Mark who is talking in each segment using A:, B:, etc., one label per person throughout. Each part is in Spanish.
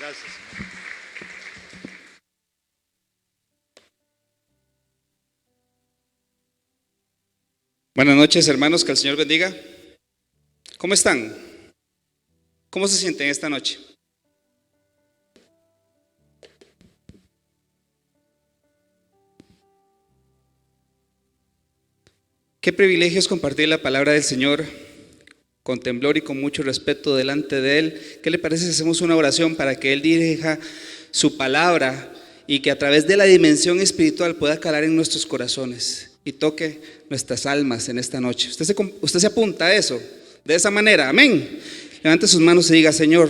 A: Gracias, Señor. Buenas noches, hermanos, que el Señor bendiga. ¿Cómo están? ¿Cómo se sienten esta noche? Qué privilegio es compartir la palabra del Señor con temblor y con mucho respeto delante de Él. ¿Qué le parece si hacemos una oración para que Él dirija su palabra y que a través de la dimensión espiritual pueda calar en nuestros corazones y toque nuestras almas en esta noche? Usted se apunta a eso, de esa manera, amén. Levante sus manos y diga: Señor,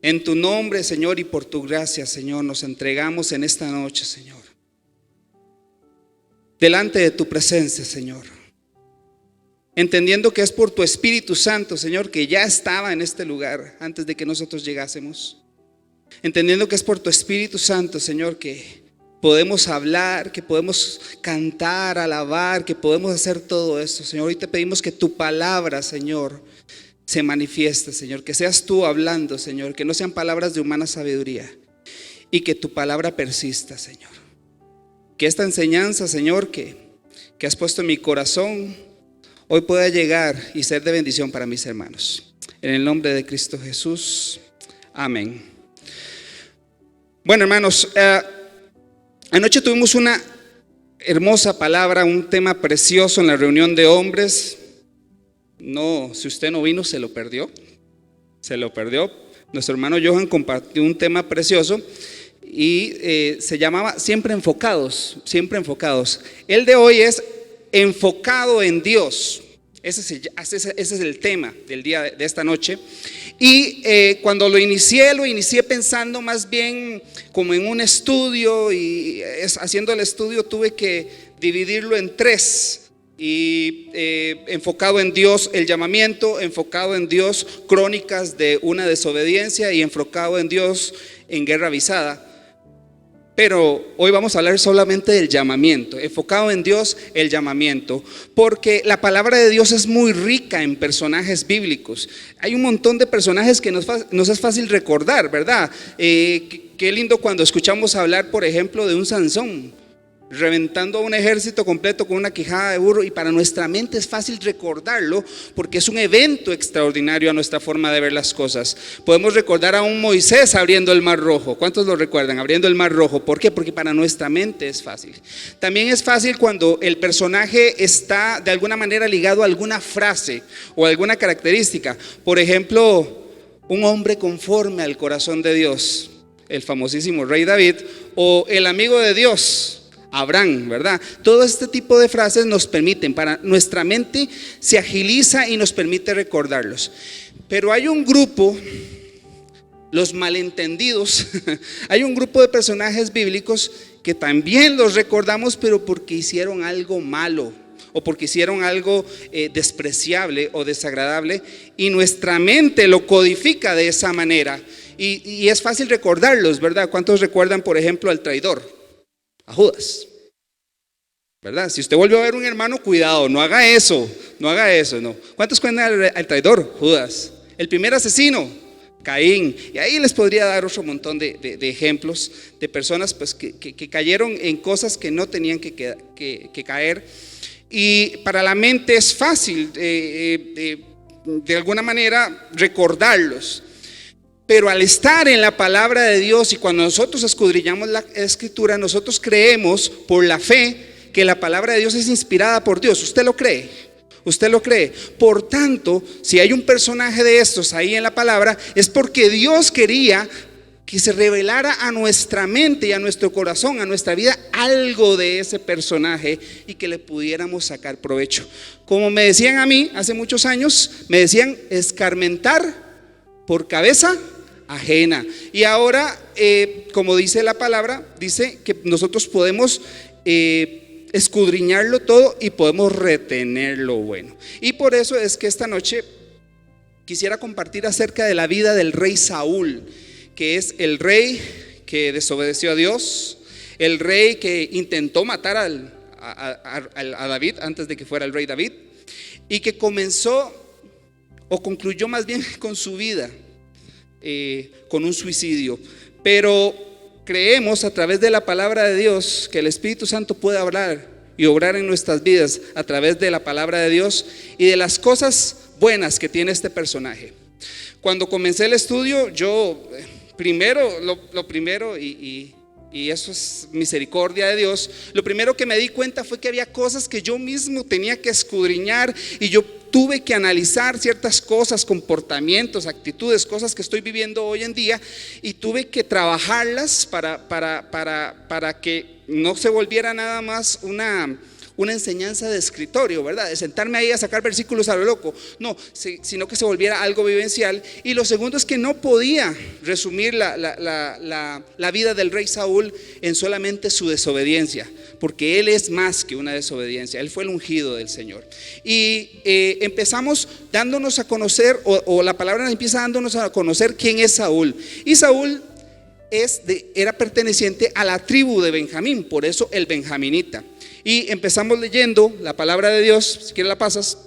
A: en tu nombre, Señor, y por tu gracia, Señor, nos entregamos en esta noche, Señor, delante de tu presencia, Señor, entendiendo que es por tu Espíritu Santo, Señor, que ya estaba en este lugar antes de que nosotros llegásemos. Entendiendo que es por tu Espíritu Santo, Señor, que podemos hablar, que podemos cantar, alabar, que podemos hacer todo esto, Señor. Hoy te pedimos que tu palabra, Señor, se manifieste, Señor, que seas tú hablando, Señor, que no sean palabras de humana sabiduría, y que tu palabra persista, Señor. Que esta enseñanza, Señor, que has puesto en mi corazón, hoy pueda llegar y ser de bendición para mis hermanos. En el nombre de Cristo Jesús, amén. Bueno, hermanos, anoche tuvimos una hermosa palabra, un tema precioso en la reunión de hombres. No, si usted no vino, se lo perdió. Nuestro hermano Johan compartió un tema precioso y se llamaba Siempre Enfocados. El de hoy es enfocado en Dios. Ese es el tema del día de esta noche. Y cuando lo inicié pensando más bien como en un estudio, y haciendo el estudio tuve que dividirlo en tres. Y enfocado en Dios, el llamamiento; enfocado en Dios, crónicas de una desobediencia; y enfocado en Dios, en guerra avisada. Pero hoy vamos a hablar solamente del llamamiento, enfocado en Dios, el llamamiento, porque la palabra de Dios es muy rica en personajes bíblicos. Hay un montón de personajes que nos es fácil recordar, ¿verdad? Qué lindo cuando escuchamos hablar, por ejemplo, de un Sansón reventando a un ejército completo con una quijada de burro, y para nuestra mente es fácil recordarlo porque es un evento extraordinario a nuestra forma de ver las cosas. Podemos recordar a un Moisés abriendo el Mar Rojo. ¿Cuántos lo recuerdan? Abriendo el Mar Rojo. ¿Por qué? Porque para nuestra mente es fácil. También es fácil cuando el personaje está de alguna manera ligado a alguna frase o a alguna característica. Por ejemplo, un hombre conforme al corazón de Dios, el famosísimo rey David, o el amigo de Dios, Abraham, ¿verdad? Todo este tipo de frases nos permiten, para nuestra mente se agiliza y nos permite recordarlos. Pero hay un grupo, los malentendidos, hay un grupo de personajes bíblicos que también los recordamos, pero porque hicieron algo malo o porque hicieron algo despreciable o desagradable, y nuestra mente lo codifica de esa manera, y es fácil recordarlos, ¿verdad? ¿Cuántos recuerdan, por ejemplo, al traidor? A Judas, ¿verdad? Si usted vuelve a ver un hermano, cuidado, no haga eso, no. ¿Cuántos cuentan al traidor? Judas. El primer asesino, Caín. Y ahí les podría dar otro montón de ejemplos de personas pues, que cayeron en cosas que no tenían que caer. Y para la mente es fácil de alguna manera recordarlos. Pero al estar en la palabra de Dios, y cuando nosotros escudriñamos la Escritura, nosotros creemos por la fe que la palabra de Dios es inspirada por Dios. ¿Usted lo cree? Por tanto, si hay un personaje de estos ahí en la palabra, es porque Dios quería que se revelara a nuestra mente y a nuestro corazón, a nuestra vida, algo de ese personaje, y que le pudiéramos sacar provecho. Como me decían a mí hace muchos años, me decían escarmentar por cabeza ajena. Y ahora, como dice la palabra, dice que nosotros podemos escudriñarlo todo y podemos retener lo bueno. Y por eso es que esta noche quisiera compartir acerca de la vida del rey Saúl, que es el rey que desobedeció a Dios, el rey que intentó matar a David antes de que fuera el rey David, y que comenzó o concluyó más bien con su vida con un suicidio. Pero creemos a través de la palabra de Dios que el Espíritu Santo puede hablar y obrar en nuestras vidas a través de la palabra de Dios y de las cosas buenas que tiene este personaje. Cuando comencé el estudio, yo primero, lo primero, y eso es misericordia de Dios, lo primero que me di cuenta fue que había cosas que yo mismo tenía que escudriñar, y yo tuve que analizar ciertas cosas, comportamientos, actitudes, cosas que estoy viviendo hoy en día, y tuve que trabajarlas para que no se volviera nada más una enseñanza de escritorio, ¿verdad? De sentarme ahí a sacar versículos a lo loco, no, sino que se volviera algo vivencial. Y lo segundo es que no podía resumir la vida del rey Saúl en solamente su desobediencia, porque él es más que una desobediencia, él fue el ungido del Señor. Y empezamos dándonos a conocer, o la palabra nos empieza dándonos a conocer quién es Saúl. Y Saúl era perteneciente a la tribu de Benjamín, por eso el benjaminita. Y empezamos leyendo la palabra de Dios, si quieres la pasas.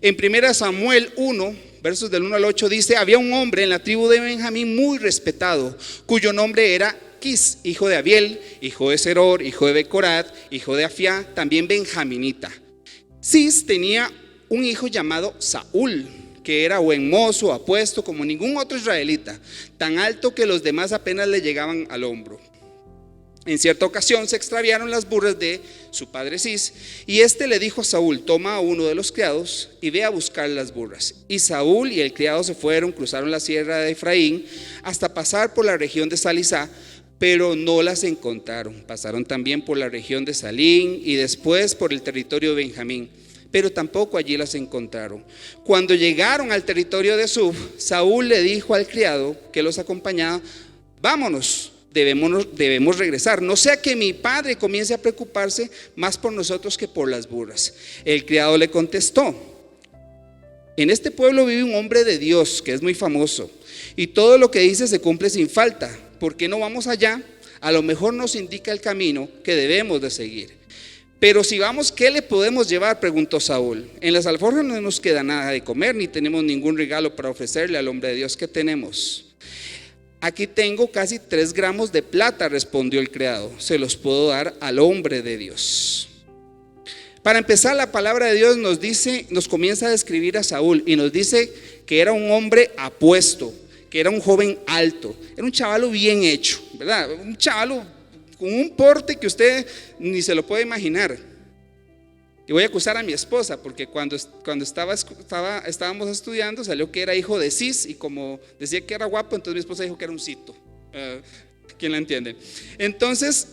A: En 1 Samuel 1, versos del 1 al 8 dice: había un hombre en la tribu de Benjamín muy respetado, cuyo nombre era Quis, hijo de Abiel, hijo de Seror, hijo de Becorat, hijo de Afiá, también benjaminita. Cis tenía un hijo llamado Saúl, que era buen mozo, apuesto como ningún otro israelita, tan alto que los demás apenas le llegaban al hombro. En cierta ocasión se extraviaron las burras de su padre Cis, y éste le dijo a Saúl: toma a uno de los criados y ve a buscar las burras. Y Saúl y el criado se fueron, cruzaron la sierra de Efraín hasta pasar por la región de Salisá, pero no las encontraron. Pasaron también por la región de Salín y después por el territorio de Benjamín, pero tampoco allí las encontraron. Cuando llegaron al territorio de Sub, Saúl le dijo al criado que los acompañaba: vámonos, debemos regresar, no sea que mi padre comience a preocuparse más por nosotros que por las burras. El criado le contestó: en este pueblo vive un hombre de Dios que es muy famoso, y todo lo que dice se cumple sin falta. ¿Por qué no vamos allá? A lo mejor nos indica el camino que debemos de seguir. Pero si vamos, ¿qué le podemos llevar?, preguntó Saúl. En las alforjas no nos queda nada de comer, ni tenemos ningún regalo para ofrecerle al hombre de Dios. ¿Qué tenemos? Aquí tengo casi 3 gramos de plata, respondió el criado. Se los puedo dar al hombre de Dios. Para empezar, la palabra de Dios nos comienza a describir a Saúl, y nos dice que era un hombre apuesto, que era un joven alto, era un chavalo bien hecho, ¿verdad? Un chavalo con un porte que usted ni se lo puede imaginar. Y voy a acusar a mi esposa, porque cuando estábamos estudiando salió que era hijo de Cis, y como decía que era guapo, entonces mi esposa dijo que era un cito. ¿Quién la entiende? Entonces,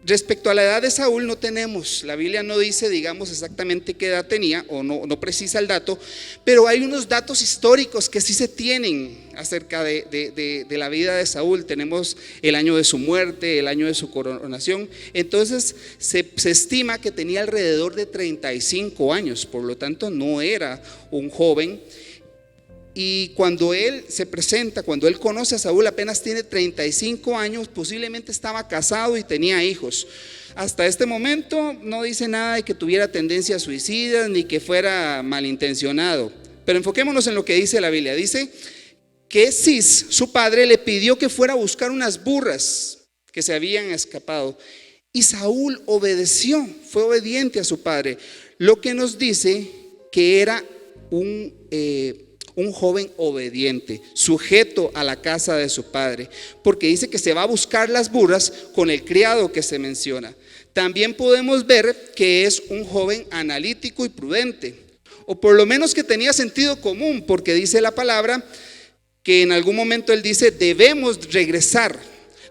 A: respecto a la edad de Saúl no tenemos, la Biblia no dice, digamos, exactamente qué edad tenía, o no precisa el dato, pero hay unos datos históricos que sí se tienen acerca de la vida de Saúl. Tenemos el año de su muerte, el año de su coronación. Entonces se estima que tenía alrededor de 35 años, por lo tanto no era un joven. Y cuando él se presenta, cuando él conoce a Saúl, apenas tiene 35 años, posiblemente estaba casado y tenía hijos. Hasta este momento no dice nada de que tuviera tendencias suicidas ni que fuera malintencionado. Pero enfoquémonos en lo que dice la Biblia. Dice que Cis, su padre, le pidió que fuera a buscar unas burras que se habían escapado. Y Saúl obedeció, fue obediente a su padre. Lo que nos dice que era un joven obediente, sujeto a la casa de su padre, porque dice que se va a buscar las burras con el criado que se menciona. También podemos ver que es un joven analítico y prudente, o por lo menos que tenía sentido común, porque dice la palabra que en algún momento él dice: debemos regresar,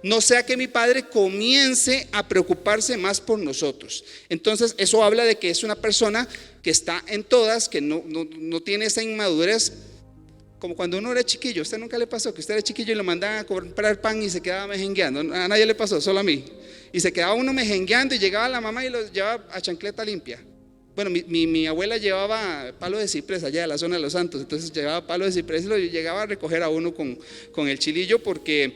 A: no sea que mi padre comience a preocuparse más por nosotros. Entonces eso habla de que es una persona que está en todas, que no tiene esa inmadurez. Como cuando uno era chiquillo, ¿a usted nunca le pasó que usted era chiquillo y lo mandaban a comprar pan y se quedaba mejengueando? A nadie le pasó, solo a mí. Y se quedaba uno mejengueando y llegaba la mamá y lo llevaba a chancleta limpia. Bueno, mi abuela llevaba palo de ciprés allá de la zona de Los Santos, entonces llevaba palo de ciprés y lo llegaba a recoger a uno con el chilillo porque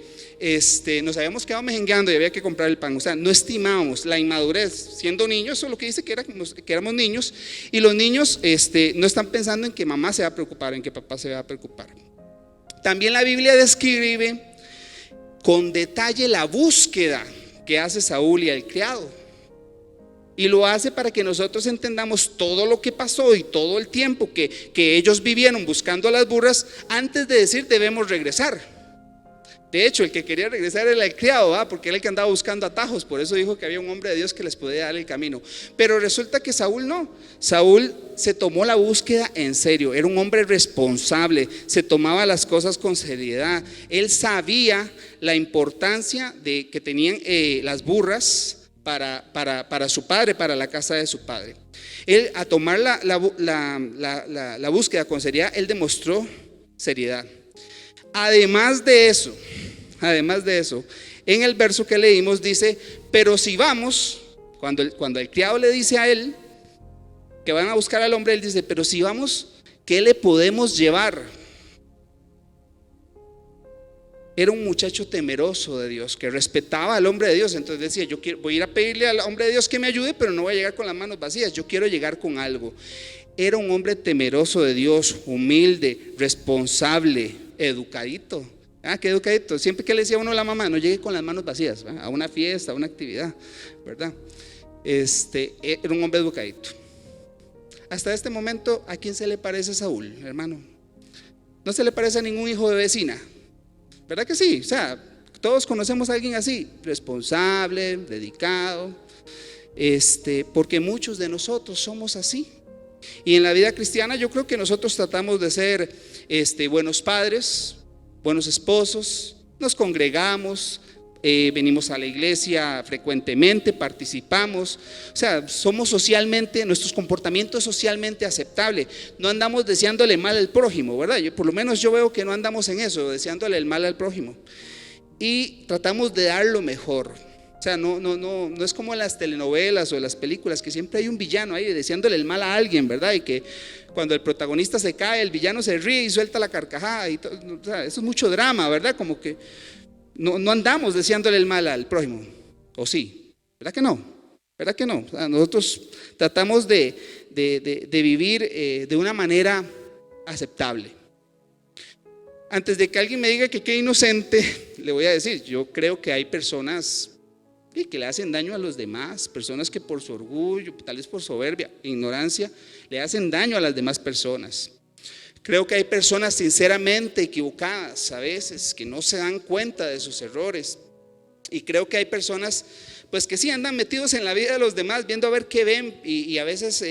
A: nos habíamos quedado mejengueando y había que comprar el pan. O sea, no estimábamos la inmadurez. Siendo niños, eso es lo que dice que éramos niños, y los niños no están pensando en que mamá se va a preocupar, en que papá se va a preocupar. También la Biblia describe con detalle la búsqueda que hace Saúl y el criado. Y lo hace para que nosotros entendamos todo lo que pasó y todo el tiempo que ellos vivieron buscando a las burras antes de decir debemos regresar. De hecho, el que quería regresar era el criado, ¿va? Porque era el que andaba buscando atajos. Por eso dijo que había un hombre de Dios que les podía dar el camino. Pero resulta que Saúl no. Saúl se tomó la búsqueda en serio. Era un hombre responsable. Se tomaba las cosas con seriedad. Él sabía la importancia de que tenían las burras para su padre, para la casa de su padre. Él, a tomar la búsqueda con seriedad, él demostró seriedad. Además de eso, en el verso que leímos dice: pero si vamos, cuando el criado le dice a él que van a buscar al hombre, él dice: pero si vamos, ¿qué le podemos llevar? Era un muchacho temeroso de Dios, que respetaba al hombre de Dios. Entonces decía: voy a ir a pedirle al hombre de Dios que me ayude, pero no voy a llegar con las manos vacías, yo quiero llegar con algo. Era un hombre temeroso de Dios, humilde, responsable, educadito. Qué educadito. Siempre que le decía a uno a la mamá: no llegue con las manos vacías, ¿verdad? A una fiesta, a una actividad, ¿verdad? Era un hombre educadito. Hasta este momento, ¿a quién se le parece Saúl, hermano? No se le parece a ningún hijo de vecina, ¿verdad que sí? O sea, todos conocemos a alguien así, responsable, dedicado, porque muchos de nosotros somos así. Y en la vida cristiana yo creo que nosotros tratamos de ser buenos padres, buenos esposos, nos congregamos, venimos a la iglesia frecuentemente, participamos, o sea, somos socialmente, nuestros comportamientos socialmente aceptables. No andamos deseándole mal al prójimo, ¿verdad? Por lo menos yo veo que no andamos en eso, deseándole el mal al prójimo. Y tratamos de dar lo mejor. O sea, no es como en las telenovelas o en las películas, que siempre hay un villano ahí deseándole el mal a alguien, ¿verdad? Y que cuando el protagonista se cae, el villano se ríe y suelta la carcajada y todo. O sea, eso es mucho drama, ¿verdad? Como que no andamos deseándole el mal al prójimo, ¿o sí? ¿Verdad que no? ¿Verdad que no? O sea, nosotros tratamos de vivir de una manera aceptable. Antes de que alguien me diga que qué inocente, le voy a decir: yo creo que hay personas que le hacen daño a los demás, personas que por su orgullo, tal vez por soberbia, ignorancia, le hacen daño a las demás personas. Creo que hay personas sinceramente equivocadas a veces, que no se dan cuenta de sus errores. Y creo que hay personas pues que sí andan metidos en la vida de los demás, viendo a ver qué ven, y a veces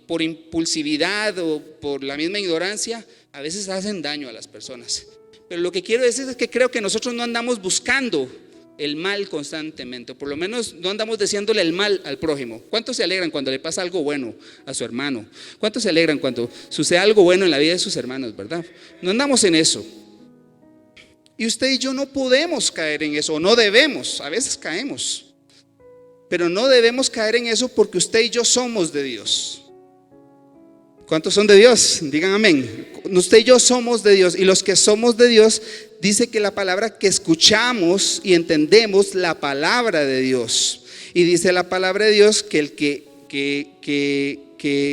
A: por impulsividad o por la misma ignorancia, a veces hacen daño a las personas. Pero lo que quiero decir es que creo que nosotros no andamos buscando el mal constantemente, o por lo menos no andamos deseándole el mal al prójimo. ¿Cuántos se alegran cuando le pasa algo bueno a su hermano? ¿Cuántos se alegran cuando sucede algo bueno en la vida de sus hermanos, verdad? No andamos en eso. Y usted y yo no podemos caer en eso, o no debemos. A veces caemos, pero no debemos caer en eso, porque usted y yo somos de Dios. ¿Cuántos son de Dios? Digan amén. Usted y yo somos de Dios, y los que somos de Dios, dice que la palabra que escuchamos y entendemos la palabra de Dios. Y dice la palabra de Dios que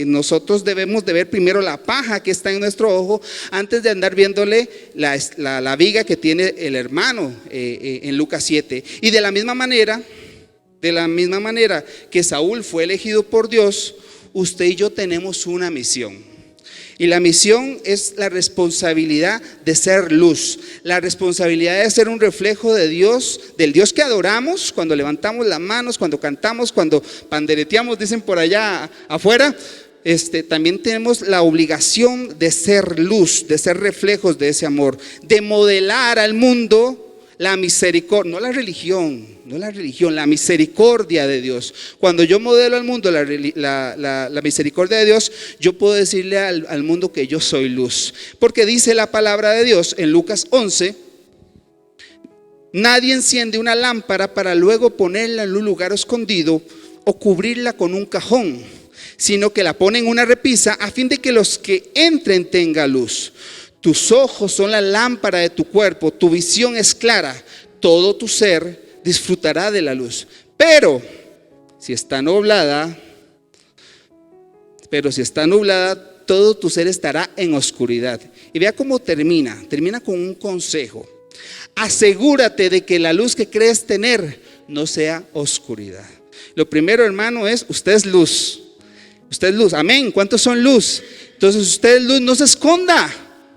A: nosotros debemos de ver primero la paja que está en nuestro ojo antes de andar viéndole la viga que tiene el hermano, en Lucas 7. Y de la misma manera que Saúl fue elegido por Dios, usted y yo tenemos una misión. Y la misión es la responsabilidad de ser luz, la responsabilidad de ser un reflejo de Dios, del Dios que adoramos, cuando levantamos las manos, cuando cantamos, cuando pandereteamos, dicen por allá afuera. También tenemos la obligación de ser luz, de ser reflejos de ese amor, de modelar al mundo la misericordia, no la religión, la misericordia de Dios. Cuando yo modelo al mundo la misericordia de Dios, yo puedo decirle al mundo que yo soy luz. Porque dice la palabra de Dios en Lucas 11: nadie enciende una lámpara para luego ponerla en un lugar escondido o cubrirla con un cajón, sino que la pone en una repisa a fin de que los que entren tengan luz. Tus ojos son la lámpara de tu cuerpo, tu visión es clara, todo tu ser disfrutará de la luz. Pero si está nublada, todo tu ser estará en oscuridad. Y vea cómo termina con un consejo. Asegúrate de que la luz que crees tener no sea oscuridad. Lo primero, hermano, es usted es luz. Usted es luz, amén. ¿Cuántos son luz? Entonces usted es luz, no se esconda.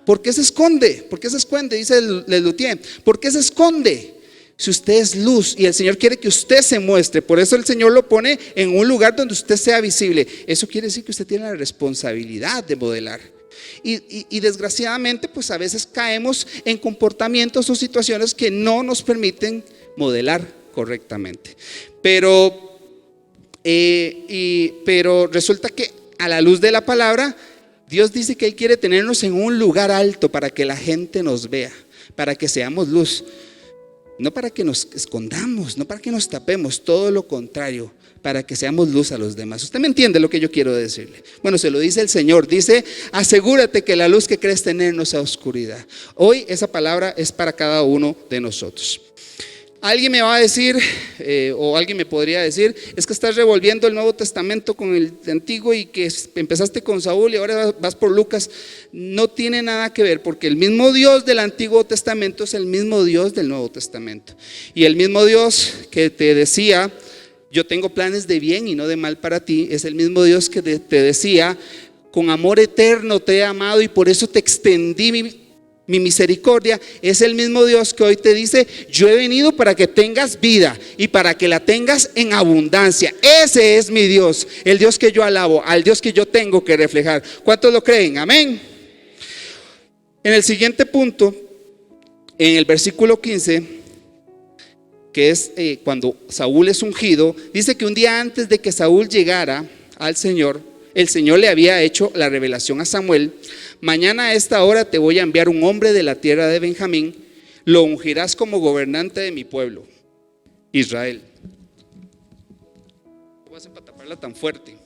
A: ¿Por qué se esconde? ¿Por qué se esconde? Dice Lelutier. ¿Por qué se esconde? Si usted es luz y el Señor quiere que usted se muestre, por eso el Señor lo pone en un lugar donde usted sea visible. Eso quiere decir que usted tiene la responsabilidad de modelar. Y desgraciadamente, pues a veces caemos en comportamientos o situaciones que no nos permiten modelar correctamente. Pero resulta que a la luz de la palabra, Dios dice que Él quiere tenernos en un lugar alto para que la gente nos vea, para que seamos luz. No para que nos escondamos, no para que nos tapemos, todo lo contrario, para que seamos luz a los demás. ¿Usted me entiende lo que yo quiero decirle? Bueno, se lo dice el Señor, dice, asegúrate que la luz que crees tener no sea oscuridad. Hoy esa palabra es para cada uno de nosotros. Alguien me va a decir, o alguien me podría decir, es que estás revolviendo el Nuevo Testamento con el Antiguo y que empezaste con Saúl y ahora vas por Lucas. No tiene nada que ver, porque el mismo Dios del Antiguo Testamento es el mismo Dios del Nuevo Testamento. Y el mismo Dios que te decía, yo tengo planes de bien y no de mal para ti, es el mismo Dios que te decía, con amor eterno te he amado y por eso te extendí mi misericordia. Es el mismo Dios que hoy te dice, yo he venido para que tengas vida y para que la tengas en abundancia. Ese es mi Dios, el Dios que yo alabo, al Dios que yo tengo que reflejar. ¿Cuántos lo creen? Amén. En el siguiente punto, en el versículo 15, que es cuando Saúl es ungido, dice que un día antes de que Saúl llegara al Señor, el Señor le había hecho la revelación a Samuel: mañana a esta hora te voy a enviar un hombre de la tierra de Benjamín, lo ungirás como gobernante de mi pueblo, Israel. Voy a hacer para taparla tan fuerte.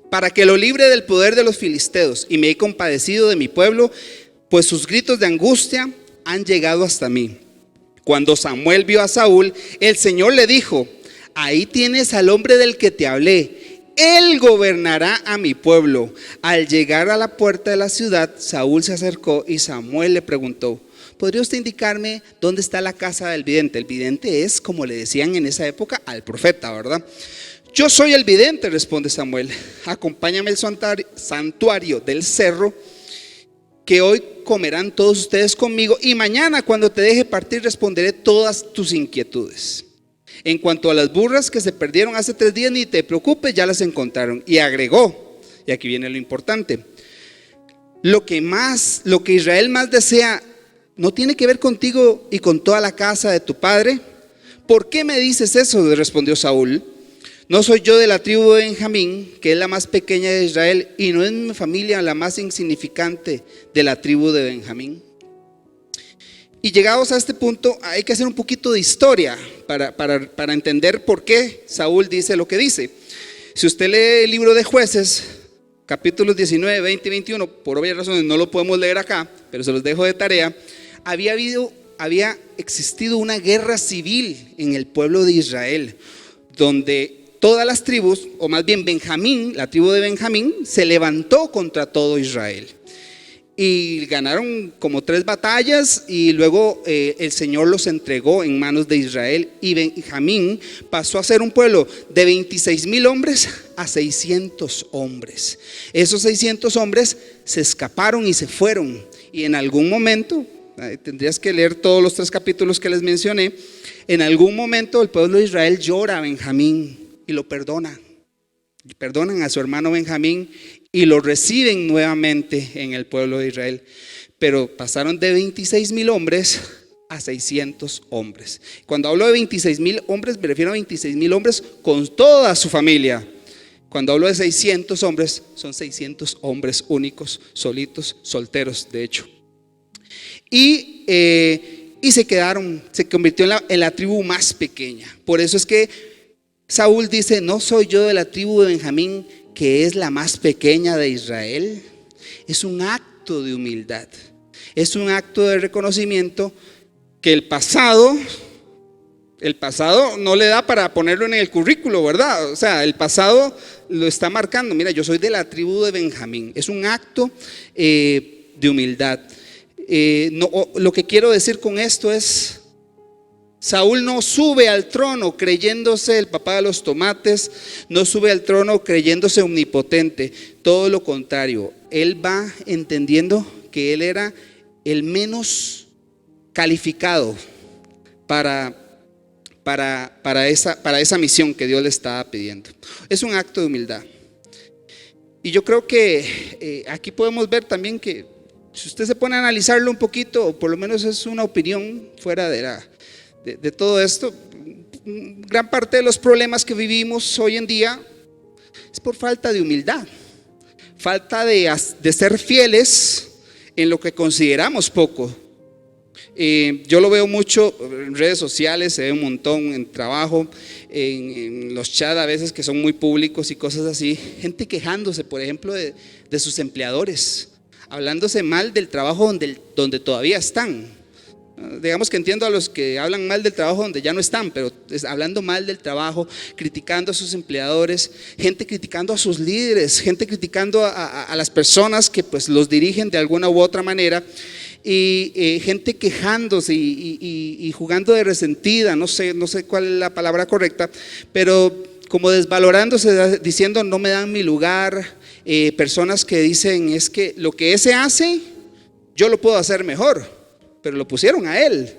A: Para que lo libre del poder de los filisteos y me he compadecido de mi pueblo, pues sus gritos de angustia han llegado hasta mí. Cuando Samuel vio a Saúl, el Señor le dijo: ahí tienes al hombre del que te hablé, él gobernará a mi pueblo. Al llegar a la puerta de la ciudad, Saúl se acercó y Samuel le preguntó: ¿podría usted indicarme dónde está la casa del vidente? El vidente es, como le decían en esa época, al profeta, ¿verdad? Yo soy el vidente, responde Samuel. Acompáñame al santuario del cerro, que hoy comerán todos ustedes conmigo, y mañana cuando te deje partir responderé todas tus inquietudes. En cuanto a las burras que se perdieron hace 3 días, ni te preocupes, ya las encontraron. Y agregó, y aquí viene lo importante: lo que Israel más desea no tiene que ver contigo y con toda la casa de tu padre. ¿Por qué me dices eso?, le respondió Saúl. ¿No soy yo de la tribu de Benjamín, que es la más pequeña de Israel, y no es mi familia la más insignificante de la tribu de Benjamín? Y llegados a este punto, hay que hacer un poquito de historia para entender por qué Saúl dice lo que dice. Si usted lee el libro de Jueces, capítulos 19, 20 y 21, por obvias razones no lo podemos leer acá, pero se los dejo de tarea. Había existido una guerra civil en el pueblo de Israel, donde todas las tribus, o más bien Benjamín, la tribu de Benjamín, se levantó contra todo Israel. Y ganaron como 3 batallas y luego el Señor los entregó en manos de Israel. Y Benjamín pasó a ser un pueblo de 26,000 hombres a 600 hombres. Esos 600 hombres se escaparon y se fueron. Y en algún momento, tendrías que leer todos los 3 capítulos que les mencioné, en algún momento el pueblo de Israel llora a Benjamín y lo perdonan a su hermano Benjamín y lo reciben nuevamente en el pueblo de Israel. Pero pasaron de 26,000 hombres a 600 hombres. Cuando hablo de 26,000 hombres, me refiero a 26,000 hombres con toda su familia. Cuando hablo de 600 hombres, son 600 hombres únicos, solitos, solteros, de hecho. Y y se convirtió en la tribu más pequeña. Por eso es que Saúl dice: no soy yo de la tribu de Benjamín, que es la más pequeña de Israel. Es un acto de humildad, es un acto de reconocimiento que el pasado no le da para ponerlo en el currículo, ¿verdad? O sea, el pasado lo está marcando. Mira, yo soy de la tribu de Benjamín. Es un acto de humildad. Lo que quiero decir con esto es: Saúl no sube al trono creyéndose el papá de los tomates, no sube al trono creyéndose omnipotente. Todo lo contrario, él va entendiendo que él era el menos calificado para esa misión que Dios le estaba pidiendo. Es un acto de humildad. Y yo creo que aquí podemos ver también que, si usted se pone a analizarlo un poquito, o por lo menos es una opinión fuera de todo esto, gran parte de los problemas que vivimos hoy en día es por falta de humildad, falta de ser fieles en lo que consideramos poco. Yo lo veo mucho en redes sociales, se ve un montón en trabajo, en los chats a veces que son muy públicos y cosas así, gente quejándose, por ejemplo, de sus empleadores, hablándose mal del trabajo donde todavía están. Digamos que entiendo a los que hablan mal del trabajo donde ya no están, pero hablando mal del trabajo, criticando a sus empleadores, gente criticando a sus líderes, gente criticando a las personas que pues los dirigen de alguna u otra manera, y gente quejándose y jugando de resentida, no sé cuál es la palabra correcta, pero como desvalorándose, diciendo no me dan mi lugar. Personas que dicen: es que lo que ese hace, yo lo puedo hacer mejor, pero lo pusieron a él.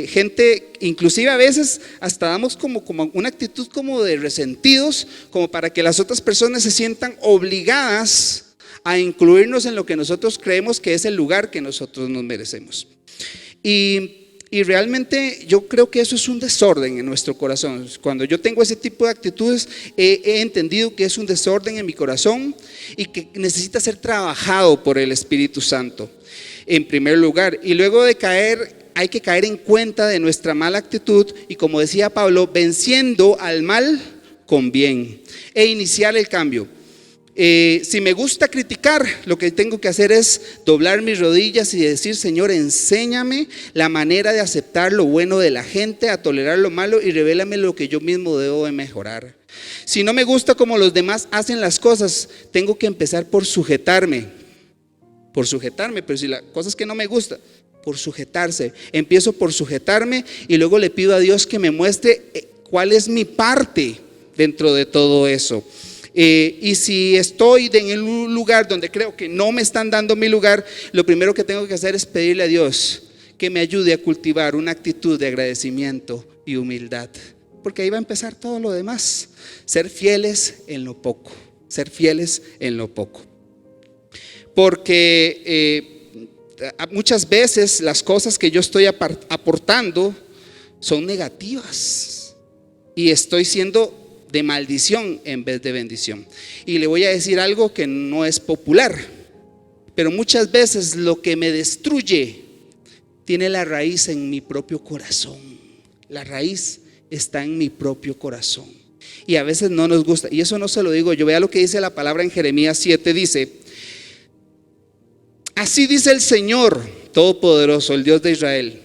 A: Gente, inclusive a veces hasta damos como una actitud como de resentidos, como para que las otras personas se sientan obligadas a incluirnos en lo que nosotros creemos que es el lugar que nosotros nos merecemos. Y realmente yo creo que eso es un desorden en nuestro corazón. Cuando yo tengo ese tipo de actitudes, he entendido que es un desorden en mi corazón y que necesita ser trabajado por el Espíritu Santo en primer lugar. Y luego de caer, hay que caer en cuenta de nuestra mala actitud y, como decía Pablo, venciendo al mal con bien e iniciar el cambio. Si me gusta criticar, lo que tengo que hacer es doblar mis rodillas y decir: Señor, enséñame la manera de aceptar lo bueno de la gente, a tolerar lo malo, y revélame lo que yo mismo debo de mejorar. Si no me gusta como los demás hacen las cosas, tengo que empezar por sujetarme, pero si la cosa es que no me gusta, por sujetarse. Empiezo por sujetarme y luego le pido a Dios que me muestre cuál es mi parte dentro de todo eso. Y si estoy en un lugar donde creo que no me están dando mi lugar, lo primero que tengo que hacer es pedirle a Dios que me ayude a cultivar una actitud de agradecimiento y humildad, porque ahí va a empezar todo lo demás. Ser fieles en lo poco, ser fieles en lo poco. Porque muchas veces las cosas que yo estoy aportando son negativas y estoy siendo de maldición en vez de bendición. Y le voy a decir algo que no es popular, pero muchas veces lo que me destruye tiene la raíz en mi propio corazón. La raíz está en mi propio corazón y a veces no nos gusta, y eso no se lo digo yo. Vea lo que dice la palabra en Jeremías 7, dice: así dice el Señor Todopoderoso, el Dios de Israel: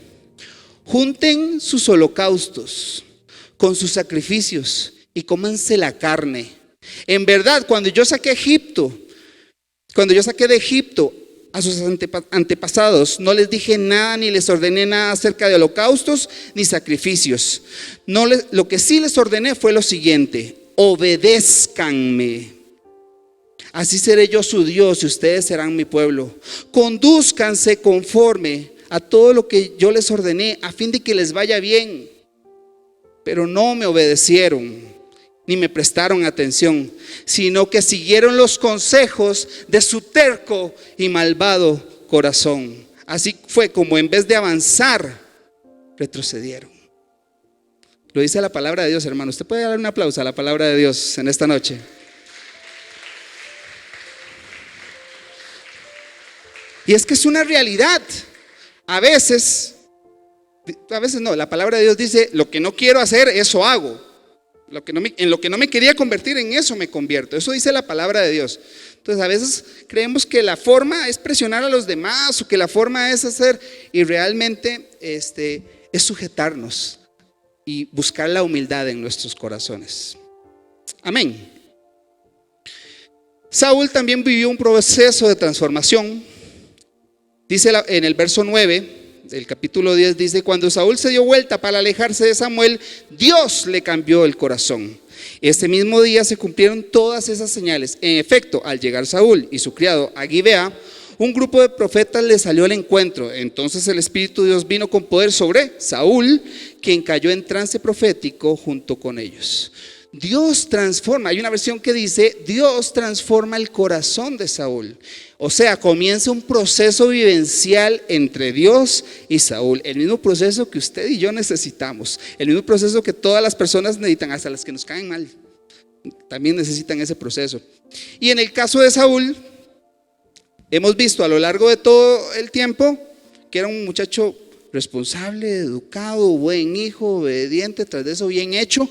A: junten sus holocaustos con sus sacrificios y cómanse la carne. En verdad, cuando yo saqué de Egipto a sus antepasados, no les dije nada ni les ordené nada acerca de holocaustos ni sacrificios. Lo que sí les ordené fue lo siguiente: obedézcanme. Así seré yo su Dios y ustedes serán mi pueblo. Condúzcanse conforme a todo lo que yo les ordené, a fin de que les vaya bien. Pero no me obedecieron ni me prestaron atención, sino que siguieron los consejos de su terco y malvado corazón. Así fue como en vez de avanzar, retrocedieron. Lo dice la palabra de Dios, hermano. Usted puede dar un aplauso a la palabra de Dios en esta noche. Y es que es una realidad. A veces A veces no, la palabra de Dios dice, lo que no quiero hacer, eso hago. En lo que no me quería convertir, en eso me convierto. Eso dice la palabra de Dios. Entonces a veces creemos que la forma es presionar a los demás, o que la forma es hacer, y realmente es sujetarnos y buscar la humildad en nuestros corazones. Amén. Saúl también vivió un proceso de transformación. Dice en el verso 9 del capítulo 10, dice: cuando Saúl se dio vuelta para alejarse de Samuel, Dios le cambió el corazón. Ese mismo día se cumplieron todas esas señales. En efecto, al llegar Saúl y su criado a Gibea, un grupo de profetas le salió al encuentro. Entonces el Espíritu de Dios vino con poder sobre Saúl, quien cayó en trance profético junto con ellos. Dios transforma. Hay una versión que dice: Dios transforma el corazón de Saúl. O sea, comienza un proceso vivencial entre Dios y Saúl. El mismo proceso que usted y yo necesitamos. El mismo proceso que todas las personas necesitan, hasta las que nos caen mal. También necesitan ese proceso. Y en el caso de Saúl, hemos visto a lo largo de todo el tiempo que era un muchacho responsable, educado, buen hijo, obediente, tras de eso bien hecho.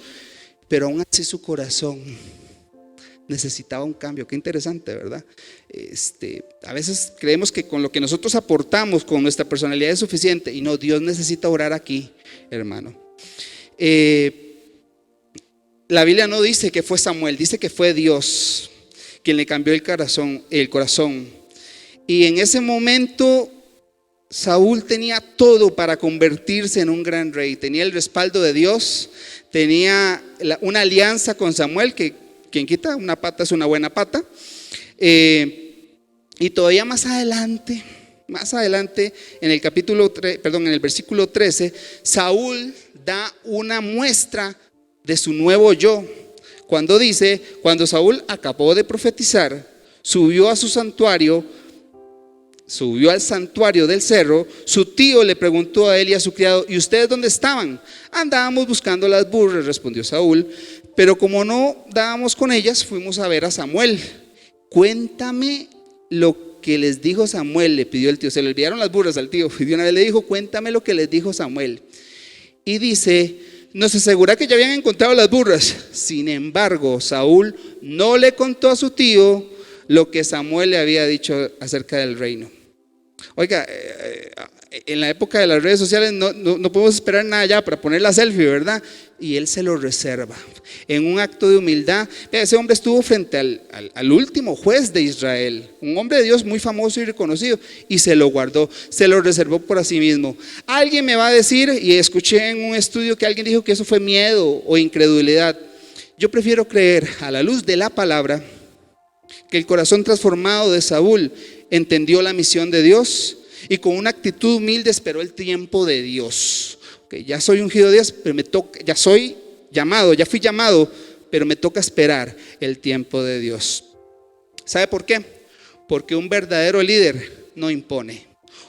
A: Pero aún así su corazón necesitaba un cambio. Qué interesante, ¿verdad? A veces creemos que con lo que nosotros aportamos, con nuestra personalidad es suficiente. Y no, Dios necesita orar aquí, hermano. La Biblia no dice que fue Samuel, dice que fue Dios quien le cambió el corazón. Y en ese momento Saúl tenía todo para convertirse en un gran rey. Tenía el respaldo de Dios, tenía una alianza con Samuel, que quien quita una pata es una buena pata. Y todavía más adelante en el en el versículo 13, Saúl da una muestra de su nuevo yo, cuando dice: cuando Saúl acabó de profetizar, subió al santuario del cerro. Su tío le preguntó a él y a su criado: ¿y ustedes dónde estaban? Andábamos buscando las burras, respondió Saúl, pero como no dábamos con ellas, fuimos a ver a Samuel. Cuéntame lo que les dijo Samuel, le pidió el tío. Se le olvidaron las burras al tío, y de una vez le dijo: cuéntame lo que les dijo Samuel. Y dice: nos asegura que ya habían encontrado las burras. Sin embargo, Saúl no le contó a su tío lo que Samuel le había dicho acerca del reino. Oiga, en la época de las redes sociales no podemos esperar nada ya para poner la selfie, ¿verdad? Y él se lo reserva. En un acto de humildad, ese hombre estuvo frente al último juez de Israel, un hombre de Dios muy famoso y reconocido, y se lo guardó, se lo reservó por sí mismo. Alguien me va a decir, y escuché en un estudio que alguien dijo que eso fue miedo o incredulidad. Yo prefiero creer, a la luz de la palabra, que el corazón transformado de Saúl entendió la misión de Dios y con una actitud humilde esperó el tiempo de Dios. Okay, ya soy ungido de Dios, pero ya fui llamado, pero me toca esperar el tiempo de Dios. ¿Sabe por qué? Porque un verdadero líder no impone,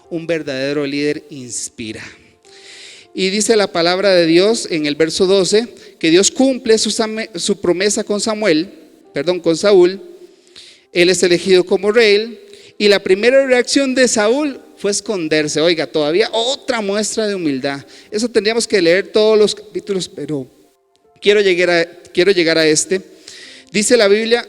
A: un verdadero líder inspira. Y dice la palabra de Dios en el verso 12 que Dios cumple su promesa con Saúl. Él es elegido como rey, y la primera reacción de Saúl fue esconderse. Oiga, todavía otra muestra de humildad. Eso tendríamos que leer todos los capítulos, pero quiero llegar a este. Dice la Biblia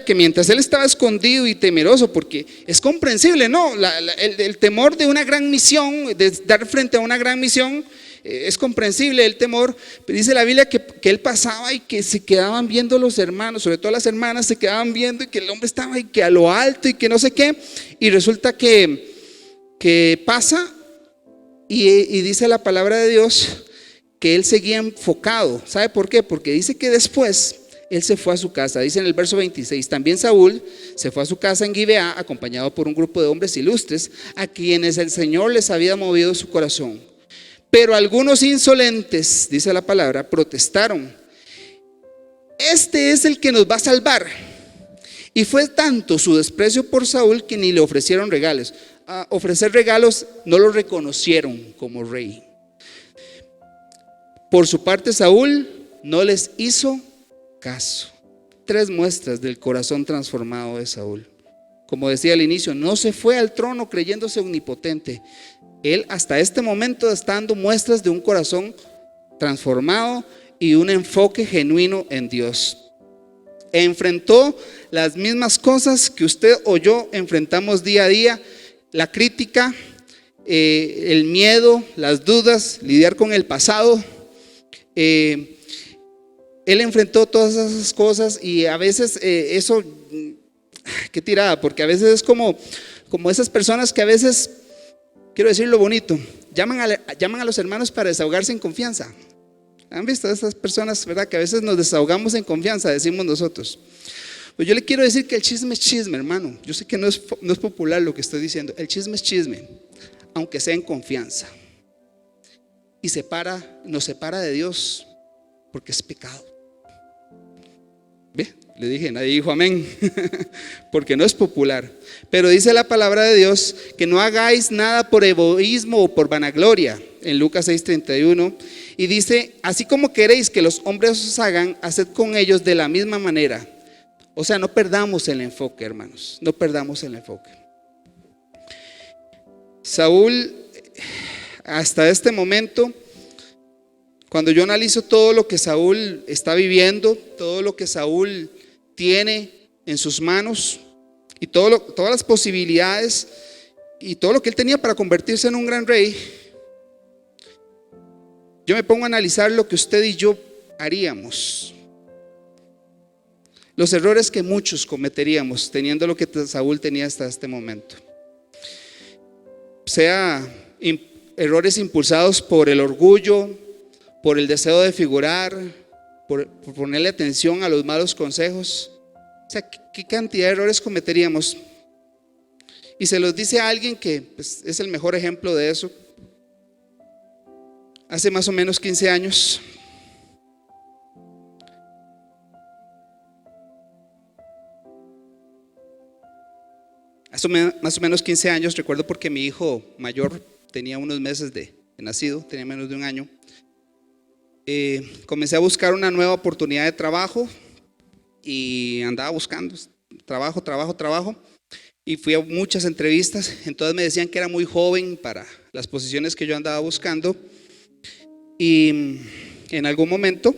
A: que mientras él estaba escondido y temeroso, porque es comprensible, ¿no? El temor de una gran misión, de dar frente a una gran misión, es comprensible el temor. Pero dice la Biblia que él pasaba y que se quedaban viendo los hermanos, sobre todo las hermanas se quedaban viendo, y que el hombre estaba y que a lo alto y que no sé qué. Y resulta que pasa y dice la palabra de Dios que él seguía enfocado. ¿Sabe por qué? Porque dice que después él se fue a su casa. Dice en el verso 26: también Saúl se fue a su casa en Gibea, acompañado por un grupo de hombres ilustres, a quienes el Señor les había movido su corazón. Pero algunos insolentes, dice la palabra, protestaron: este es el que nos va a salvar. Y fue tanto su desprecio por Saúl que ni le ofrecieron regalos. A ofrecer regalos, no lo reconocieron como rey. Por su parte, Saúl no les hizo caso. 3 muestras del corazón transformado de Saúl. Como decía al inicio, no se fue al trono creyéndose omnipotente. Él hasta este momento está dando muestras de un corazón transformado y un enfoque genuino en Dios. Enfrentó las mismas cosas que usted o yo enfrentamos día a día: la crítica, el miedo, las dudas, lidiar con el pasado. Él enfrentó todas esas cosas y a veces eso, qué tirada, porque a veces es como esas personas que a veces, quiero decirlo bonito, llaman a los hermanos para desahogarse en confianza. ¿Han visto a esas personas, verdad? Que a veces nos desahogamos en confianza, decimos nosotros. Pues yo le quiero decir que el chisme es chisme, hermano. Yo sé que no es popular lo que estoy diciendo. El chisme es chisme, aunque sea en confianza. Y nos separa de Dios, porque es pecado. ¿Ve? Le dije, nadie dijo amén, porque no es popular. Pero dice la palabra de Dios que no hagáis nada por egoísmo o por vanagloria, en Lucas 6:31. Y dice, así como queréis que los hombres os hagan, haced con ellos de la misma manera. O sea, no perdamos el enfoque, hermanos, no perdamos el enfoque. Saúl, hasta este momento, cuando yo analizo todo lo que Saúl está viviendo, todo lo que Saúl tiene en sus manos y todas las posibilidades y todo lo que él tenía para convertirse en un gran rey, yo me pongo a analizar lo que usted y yo haríamos, los errores que muchos cometeríamos teniendo lo que Saúl tenía hasta este momento. Sea errores impulsados por el orgullo, por el deseo de figurar, por ponerle atención a los malos consejos. O sea, ¿qué cantidad de errores cometeríamos? Y se los dice a alguien que pues, es el mejor ejemplo de eso. Hace más o menos 15 años, recuerdo porque mi hijo mayor tenía unos meses de nacido, tenía menos de un año. Comencé a buscar una nueva oportunidad de trabajo y andaba buscando trabajo y fui a muchas entrevistas. Entonces me decían que era muy joven para las posiciones que yo andaba buscando, y en algún momento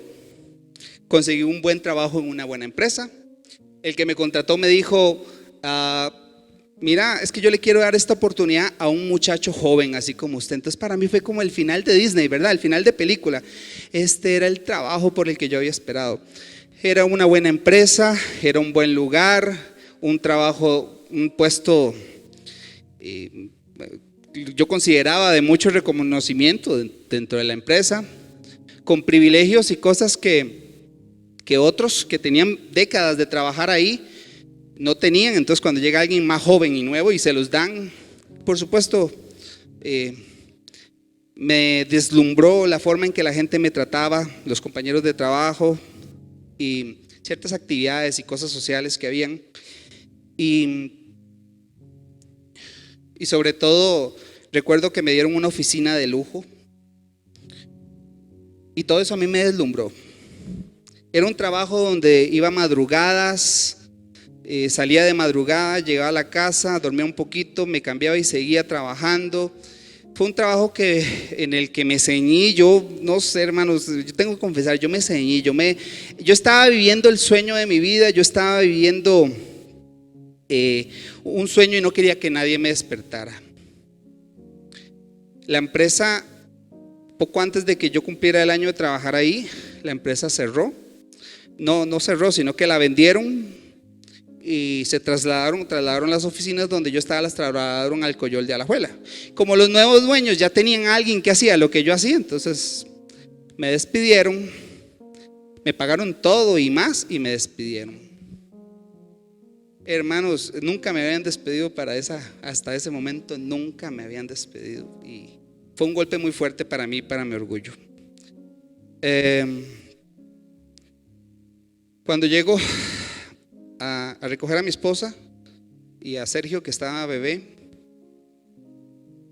A: conseguí un buen trabajo en una buena empresa. El que me contrató me dijo, mira, es que yo le quiero dar esta oportunidad a un muchacho joven así como usted. Entonces para mí fue como el final de Disney, ¿verdad? El final de película. Este era el trabajo por el que yo había esperado. Era una buena empresa, era un buen lugar, un trabajo, un puesto yo consideraba de mucho reconocimiento dentro de la empresa, con privilegios y cosas que otros que tenían décadas de trabajar ahí no tenían. Entonces cuando llega alguien más joven y nuevo y se los dan, por supuesto, me deslumbró la forma en que la gente me trataba, los compañeros de trabajo y ciertas actividades y cosas sociales que habían. Y sobre todo recuerdo que me dieron una oficina de lujo y todo eso a mí me deslumbró. Era un trabajo donde iba a madrugadas, salía de madrugada, llegaba a la casa, dormía un poquito, me cambiaba y seguía trabajando. Fue un trabajo en el que me ceñí. Yo no sé, hermanos, yo tengo que confesar, yo me ceñí, yo estaba viviendo el sueño de mi vida, yo estaba viviendo un sueño y no quería que nadie me despertara. La empresa, poco antes de que yo cumpliera el año de trabajar ahí, la empresa cerró. No cerró, sino que la vendieron y se trasladaron las oficinas donde yo estaba, las trasladaron al Coyol de Alajuela. Como los nuevos dueños ya tenían a alguien que hacía lo que yo hacía, entonces me despidieron, me pagaron todo y más y me despidieron. Hermanos, nunca me habían despedido hasta ese momento, nunca me habían despedido, y fue un golpe muy fuerte para mí, para mi orgullo. Cuando llego a recoger a mi esposa y a Sergio, que estaba bebé,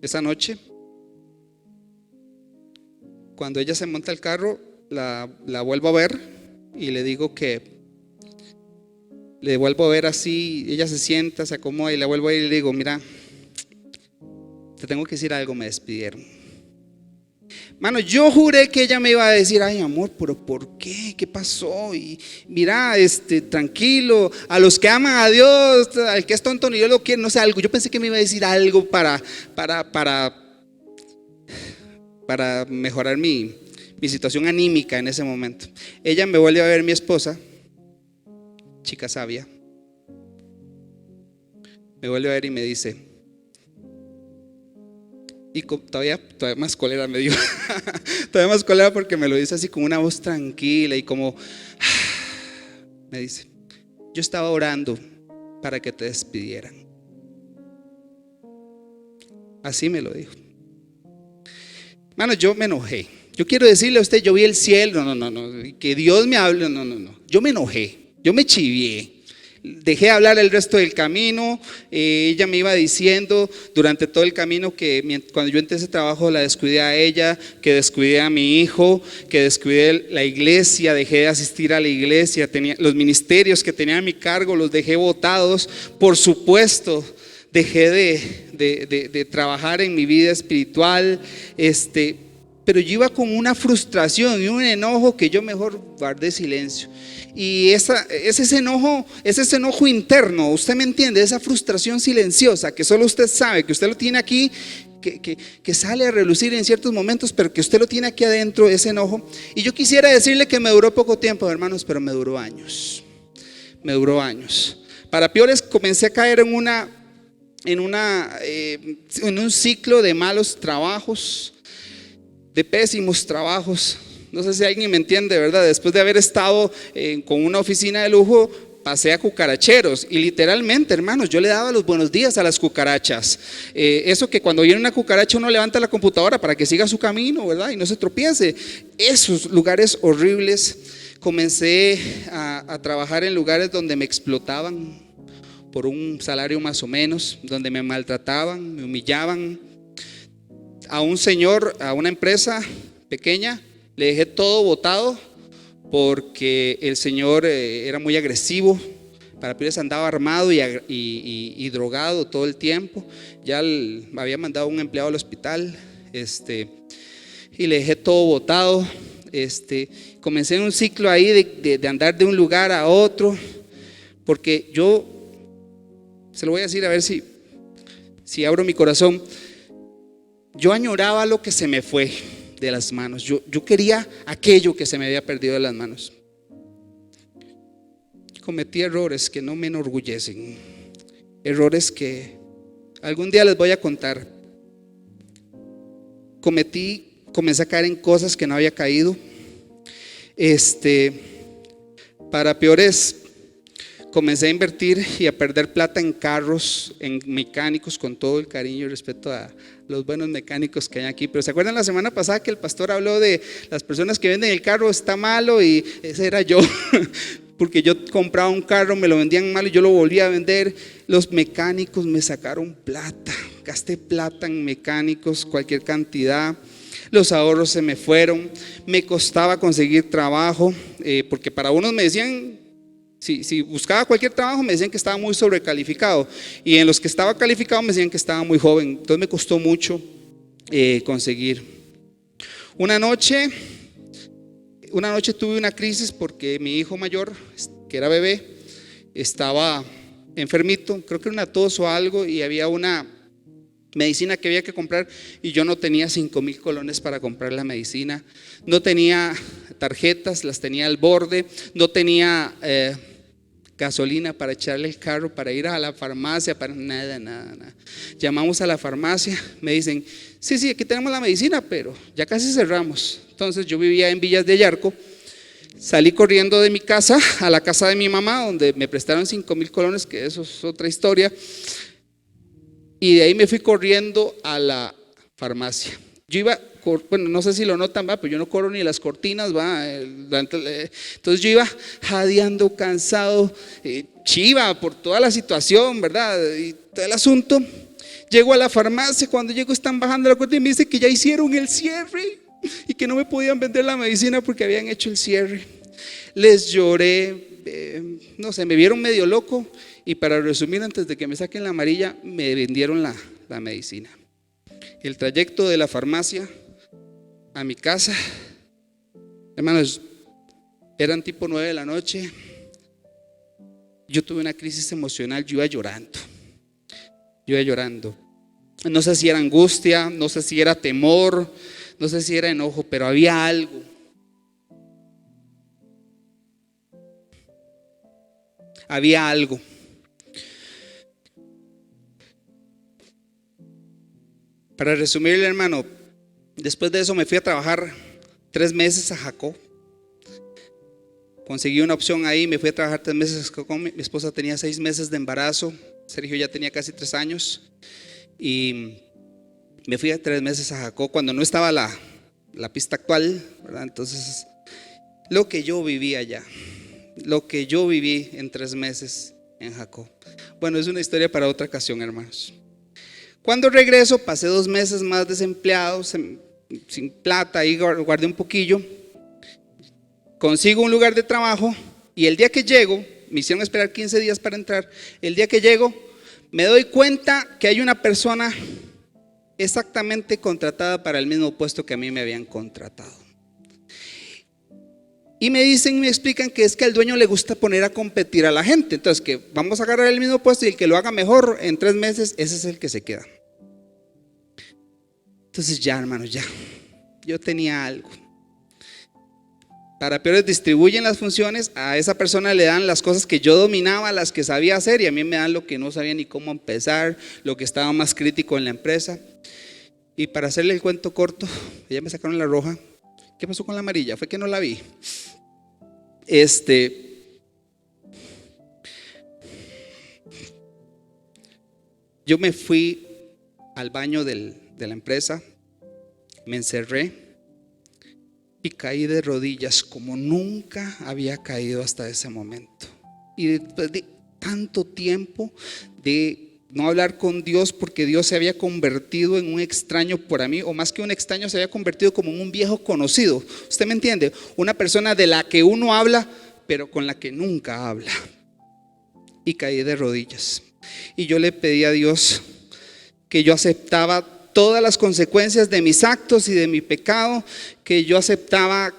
A: esa noche, cuando ella se monta al carro, la vuelvo a ver y le digo que le vuelvo a ver así. Ella se sienta, se acomoda y la vuelvo a ir y le digo, mira, te tengo que decir algo, me despidieron. Mano, yo juré que ella me iba a decir, ay amor, pero ¿por qué? ¿Qué pasó? Y mira, tranquilo, a los que aman a Dios, al que es tonto ni yo lo quiero, no sé, algo. Yo pensé que me iba a decir algo para mejorar mi situación anímica en ese momento. Ella me vuelve a ver, mi esposa, chica sabia, me vuelve a ver y me dice, y todavía más cólera me dio, todavía más cólera porque me lo dice así con una voz tranquila y como, me dice, yo estaba orando para que te despidieran. Así me lo dijo. Mano, yo me enojé. Yo quiero decirle a usted, yo vi el cielo, no, que Dios me hable, no. Yo me enojé, yo me chivié. Dejé de hablar el resto del camino. Ella me iba diciendo durante todo el camino que cuando yo entré a ese trabajo la descuidé a ella, que descuidé a mi hijo, que descuidé la iglesia, dejé de asistir a la iglesia, los ministerios que tenía a mi cargo los dejé botados. Por supuesto, dejé de trabajar en mi vida espiritual, pero yo iba con una frustración y un enojo que yo mejor guardé silencio. Y es ese enojo interno, usted me entiende, esa frustración silenciosa que solo usted sabe, que usted lo tiene aquí, que sale a relucir en ciertos momentos, pero que usted lo tiene aquí adentro, ese enojo. Y yo quisiera decirle que me duró poco tiempo, hermanos, pero me duró años. Me duró años. Para peores, comencé a caer en un ciclo de malos trabajos, de pésimos trabajos. No sé si alguien me entiende, ¿verdad? Después de haber estado con una oficina de lujo, pasé a cucaracheros y literalmente, hermanos, yo le daba los buenos días a las cucarachas. Eso que cuando viene una cucaracha uno levanta la computadora para que siga su camino, ¿verdad? Y no se tropiece. Esos lugares horribles. Comencé a trabajar en lugares donde me explotaban por un salario más o menos, donde me maltrataban, me humillaban. A un señor, a una empresa pequeña, le dejé todo botado porque el señor era muy agresivo. Para peores andaba armado y drogado todo el tiempo. Ya me había mandado un empleado al hospital, y le dejé todo botado. Comencé en un ciclo ahí de andar de un lugar a otro, porque yo se lo voy a decir a ver si abro mi corazón. Yo añoraba lo que se me fue de las manos. Yo quería aquello que se me había perdido de las manos. Cometí errores que no me enorgullecen, errores que algún día les voy a contar. Comencé a caer en cosas que no había caído. Para peores, comencé a invertir y a perder plata en carros, en mecánicos, con todo el cariño y respeto a los buenos mecánicos que hay aquí. Pero ¿se acuerdan la semana pasada que el pastor habló de las personas que venden el carro está malo? Y ese era yo, porque yo compraba un carro, me lo vendían mal y yo lo volvía a vender. Los mecánicos me sacaron plata, gasté plata en mecánicos, cualquier cantidad. Los ahorros se me fueron, me costaba conseguir trabajo, porque para unos me decían, si buscaba cualquier trabajo me decían que estaba muy sobrecalificado, y en los que estaba calificado me decían que estaba muy joven. Entonces me costó mucho conseguir. Una noche tuve una crisis porque mi hijo mayor, que era bebé, estaba enfermito, creo que era una tos o algo, y había una medicina que había que comprar y yo no tenía 5,000 colones para comprar la medicina. No tenía tarjetas, las tenía al borde. No tenía gasolina para echarle el carro, para ir a la farmacia, para nada. Llamamos a la farmacia, me dicen, sí, aquí tenemos la medicina, pero ya casi cerramos. Entonces yo vivía en Villas de Ayarco. Salí corriendo de mi casa a la casa de mi mamá, donde me prestaron 5,000 colones, que eso es otra historia. Y de ahí me fui corriendo a la farmacia. Yo iba, bueno, no sé si lo notan, pero yo no corro ni las cortinas, entonces yo iba jadeando, cansado, chiva por toda la situación, ¿verdad? Y todo el asunto. Llego a la farmacia, cuando llego están bajando la cortina y me dicen que ya hicieron el cierre y que no me podían vender la medicina porque habían hecho el cierre. Les lloré, no sé, me vieron medio loco. Y para resumir, antes de que me saquen la amarilla, me vendieron la medicina. El trayecto de la farmacia a mi casa, hermanos, eran tipo 9 de la noche. Yo tuve una crisis emocional, yo iba llorando. No sé si era angustia, no sé si era temor, no sé si era enojo, pero había algo. Había algo. Para resumirle, hermano, después de eso me fui a trabajar 3 meses a Jacó. Conseguí una opción ahí, me fui a trabajar 3 meses a Jacó. Mi esposa tenía 6 meses de embarazo, Sergio ya tenía casi 3 años. Y me fui a 3 meses a Jacó cuando no estaba la pista actual, ¿verdad? Entonces, lo que yo viví allá, lo que yo viví en 3 meses en Jacó. Bueno, es una historia para otra ocasión, hermanos. Cuando regreso, pasé 2 meses más desempleado, sin plata, ahí guardé un poquillo. Consigo un lugar de trabajo y el día que llego, me hicieron esperar 15 días para entrar. El día que llego, me doy cuenta que hay una persona exactamente contratada para el mismo puesto que a mí me habían contratado. Y me explican que es que al dueño le gusta poner a competir a la gente. Entonces, que vamos a agarrar el mismo puesto y el que lo haga mejor en 3 meses, ese es el que se queda. Entonces ya, hermanos, ya. Yo tenía algo. Para peores, distribuyen las funciones, a esa persona le dan las cosas que yo dominaba, las que sabía hacer, y a mí me dan lo que no sabía ni cómo empezar, lo que estaba más crítico en la empresa. Y para hacerle el cuento corto, ya me sacaron la roja. ¿Qué pasó con la amarilla? Fue que no la vi. Yo me fui al baño de la empresa, me encerré y caí de rodillas como nunca había caído hasta ese momento. Y después de tanto tiempo de no hablar con Dios, porque Dios se había convertido en un extraño para mí, o más que un extraño, se había convertido como en un viejo conocido. ¿Usted me entiende? Una persona de la que uno habla, pero con la que nunca habla. Y caí de rodillas. Y yo le pedí a Dios que yo aceptaba todas las consecuencias de mis actos y de mi pecado, que yo aceptaba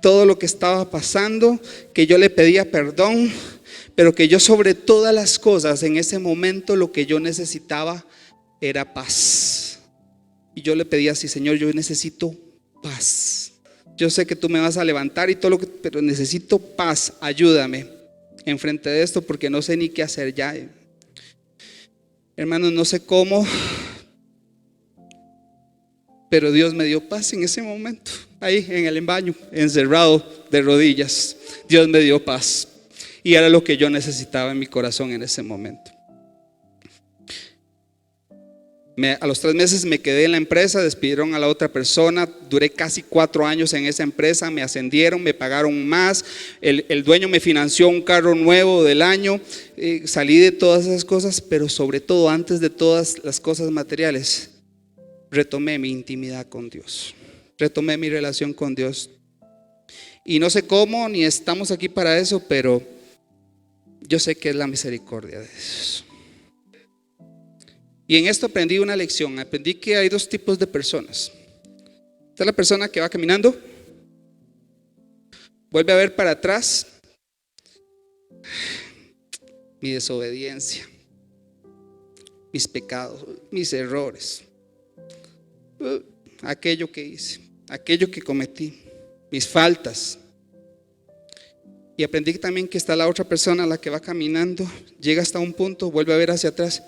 A: todo lo que estaba pasando, que yo le pedía perdón, pero que yo sobre todas las cosas en ese momento lo que yo necesitaba era paz. Y yo le pedía así: Señor, yo necesito paz. Yo sé que tú me vas a levantar y todo lo que, pero necesito paz. Ayúdame enfrente de esto porque no sé ni qué hacer ya. Hermanos, no sé cómo, pero Dios me dio paz en ese momento, ahí en el baño, encerrado de rodillas. Dios me dio paz y era lo que yo necesitaba en mi corazón en ese momento. A los 3 meses me quedé en la empresa, despidieron a la otra persona, duré casi 4 años en esa empresa, me ascendieron, me pagaron más, el dueño me financió un carro nuevo del año, salí de todas esas cosas, pero sobre todo, antes de todas las cosas materiales, retomé mi intimidad con Dios, retomé mi relación con Dios. Y no sé cómo, ni estamos aquí para eso, pero yo sé que es la misericordia de Dios. Y en esto aprendí una lección. Aprendí que hay 2 tipos de personas. Está la persona que va caminando, vuelve a ver para atrás, mi desobediencia, mis pecados, mis errores, aquello que hice, aquello que cometí, mis faltas. Y aprendí también que está la otra persona, la que va caminando, llega hasta un punto, vuelve a ver hacia atrás.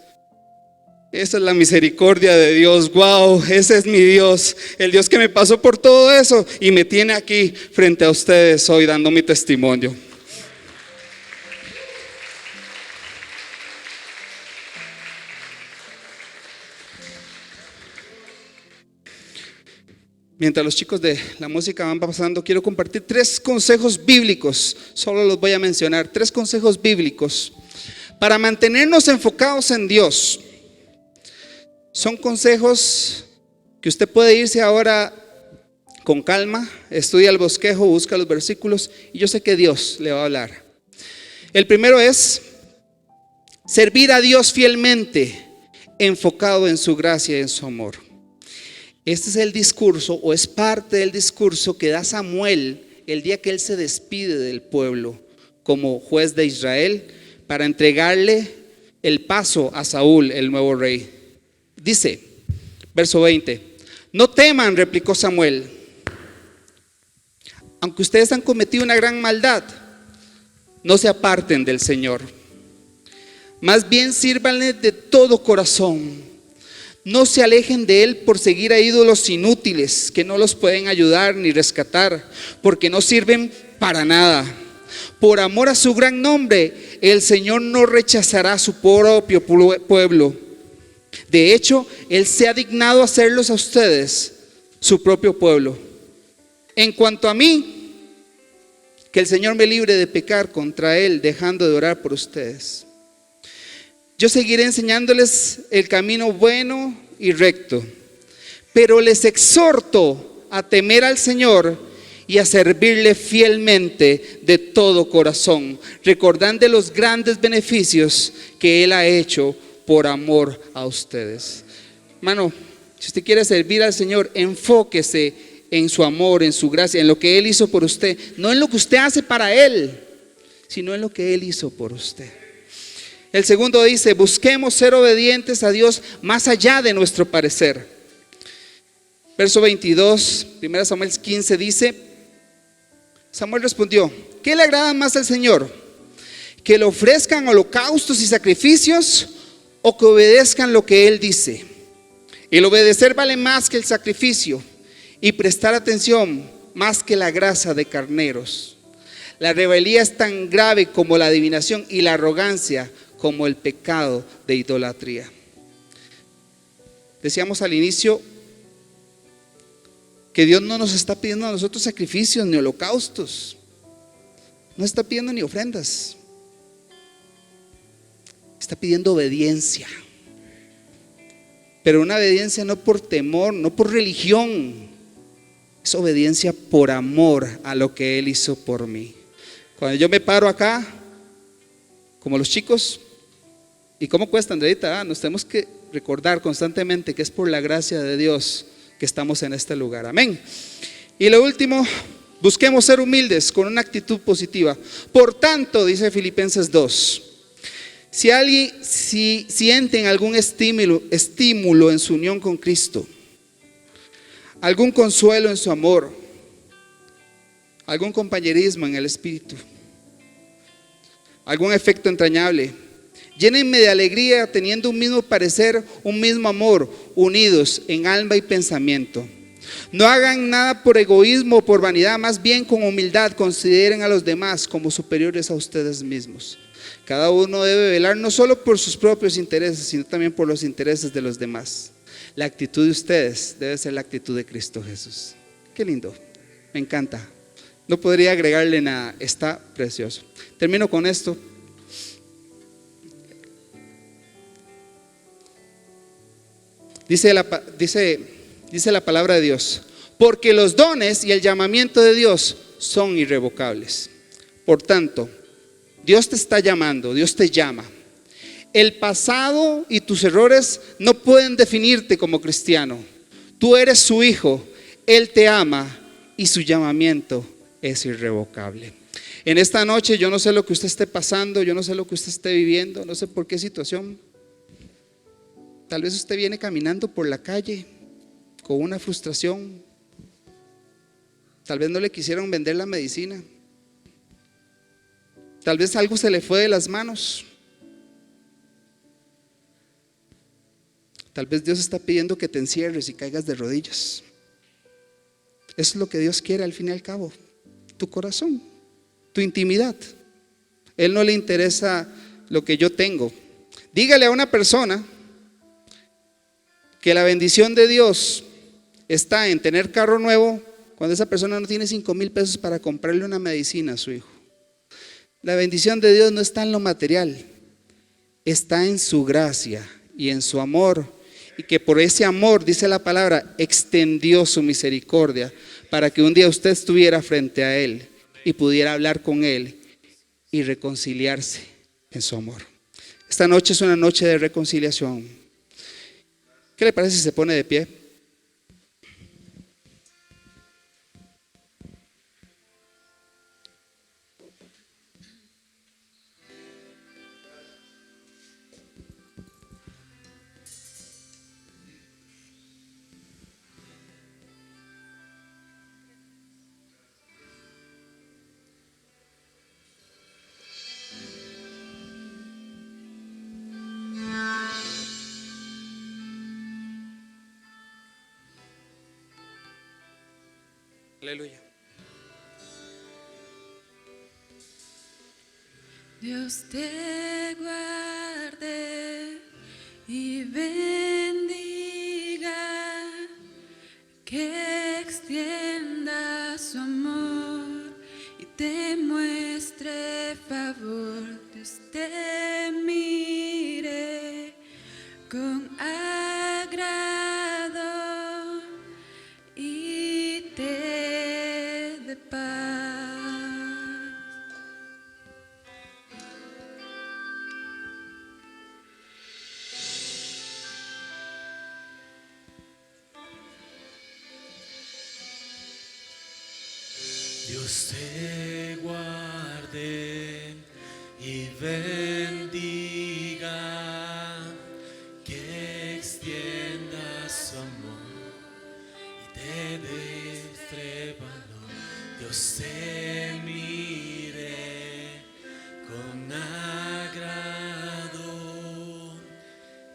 A: Esa es la misericordia de Dios. Wow, ese es mi Dios, el Dios que me pasó por todo eso y me tiene aquí frente a ustedes hoy dando mi testimonio. Mientras los chicos de la música van pasando, quiero compartir 3 consejos bíblicos. Solo los voy a mencionar. 3 consejos bíblicos para mantenernos enfocados en Dios. Son consejos que usted puede irse ahora con calma, estudia el bosquejo, busca los versículos y yo sé que Dios le va a hablar. El primero es servir a Dios fielmente, enfocado en su gracia y en su amor. Este es el discurso, o es parte del discurso que da Samuel el día que él se despide del pueblo como juez de Israel para entregarle el paso a Saúl, el nuevo rey. Dice, verso 20, no teman, replicó Samuel, aunque ustedes han cometido una gran maldad, no se aparten del Señor. Más bien sírvanle de todo corazón. No se alejen de Él por seguir a ídolos inútiles que no los pueden ayudar ni rescatar, porque no sirven para nada. Por amor a su gran nombre, el Señor no rechazará a su propio pueblo. De hecho, Él se ha dignado hacerlos a ustedes su propio pueblo. En cuanto a mí, que el Señor me libre de pecar contra Él, dejando de orar por ustedes. Yo seguiré enseñándoles el camino bueno y recto, pero les exhorto a temer al Señor y a servirle fielmente de todo corazón, recordando los grandes beneficios que Él ha hecho por amor a ustedes. Hermano, si usted quiere servir al Señor, enfóquese en su amor, en su gracia, en lo que Él hizo por usted, no en lo que usted hace para Él, sino en lo que Él hizo por usted. El segundo dice, busquemos ser obedientes a Dios más allá de nuestro parecer. Verso 22, 1 Samuel 15 dice, Samuel respondió, ¿qué le agrada más al Señor? ¿Que le ofrezcan holocaustos y sacrificios o que obedezcan lo que Él dice? El obedecer vale más que el sacrificio y prestar atención más que la grasa de carneros. La rebeldía es tan grave como la adivinación y la arrogancia como el pecado de idolatría. Decíamos al inicio que Dios no nos está pidiendo a nosotros sacrificios ni holocaustos, no está pidiendo ni ofrendas, está pidiendo obediencia, pero una obediencia no por temor, no por religión, es obediencia por amor a lo que Él hizo por mí. Cuando yo me paro acá, como los chicos, ¿y cómo cuesta, Andreita? Nos tenemos que recordar constantemente que es por la gracia de Dios que estamos en este lugar. Amén. Y lo último, busquemos ser humildes con una actitud positiva. Por tanto, dice Filipenses 2, si sienten algún estímulo en su unión con Cristo, algún consuelo en su amor, algún compañerismo en el Espíritu, algún efecto entrañable, llénenme de alegría teniendo un mismo parecer, un mismo amor, unidos en alma y pensamiento. No hagan nada por egoísmo o por vanidad, más bien con humildad consideren a los demás como superiores a ustedes mismos. Cada uno debe velar no solo por sus propios intereses, sino también por los intereses de los demás. La actitud de ustedes debe ser la actitud de Cristo Jesús. Qué lindo, me encanta. No podría agregarle nada, está precioso. Termino con esto. Dice la palabra de Dios, porque los dones y el llamamiento de Dios son irrevocables. Por tanto, Dios te está llamando, Dios te llama. El pasado y tus errores no pueden definirte como cristiano. Tú eres su hijo, Él te ama y su llamamiento es irrevocable. En esta noche yo no sé lo que usted esté pasando, yo no sé lo que usted esté viviendo, no sé por qué situación. Tal vez usted viene caminando por la calle con una frustración. Tal vez no le quisieron vender la medicina. Tal vez algo se le fue de las manos. Tal vez Dios está pidiendo que te encierres y caigas de rodillas. Eso es lo que Dios quiere al fin y al cabo. Tu corazón, tu intimidad. Él no le interesa lo que yo tengo. Dígale a una persona que la bendición de Dios está en tener carro nuevo cuando esa persona no tiene 5,000 pesos para comprarle una medicina a su hijo. La bendición de Dios no está en lo material, está en su gracia y en su amor, y que por ese amor, dice la palabra, extendió su misericordia para que un día usted estuviera frente a Él y pudiera hablar con Él y reconciliarse en su amor. Esta noche es una noche de reconciliación. ¿Qué le parece si se pone de pie? Aleluya.
B: Dios te guarde y bendiga, que extienda su amor y te muestre favor. Dios te mire con agrado y te dé paz.
C: Dios te guarde y bendiga, que extienda su amor y te dé valor. Dios te mire con agrado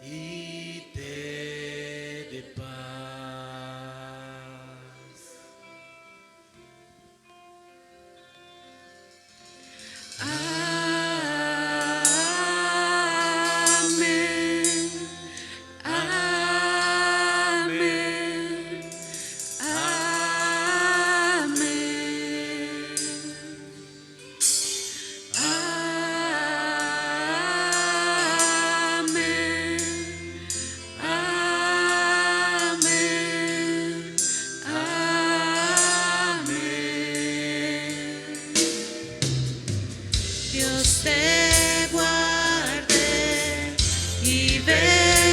C: y te dé paz.
B: Amén, amén, amén, amén, amén. Dios te guarde y bendiga,